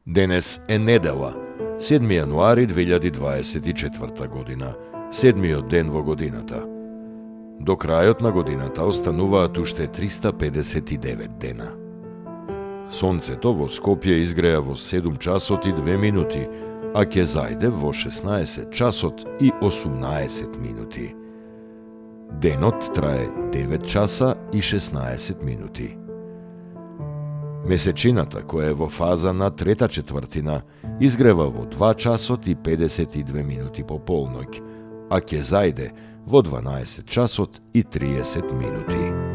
Денес е недела, 7 јануари 2024 година, 7-миот ден во годината. До крајот на годината остануваат уште 359 дена. Сонцето во Скопје изгреа во 7 часот и 2 минути, а ќе зајде во 16 часот и 18 минути. Денот трае 9 часа и 16 минути. Месечината, која е во фаза на трета четвртина, изгрева во 2 часот и 52 минути по полноќ, а ќе зајде во 12 часот и 30 минути.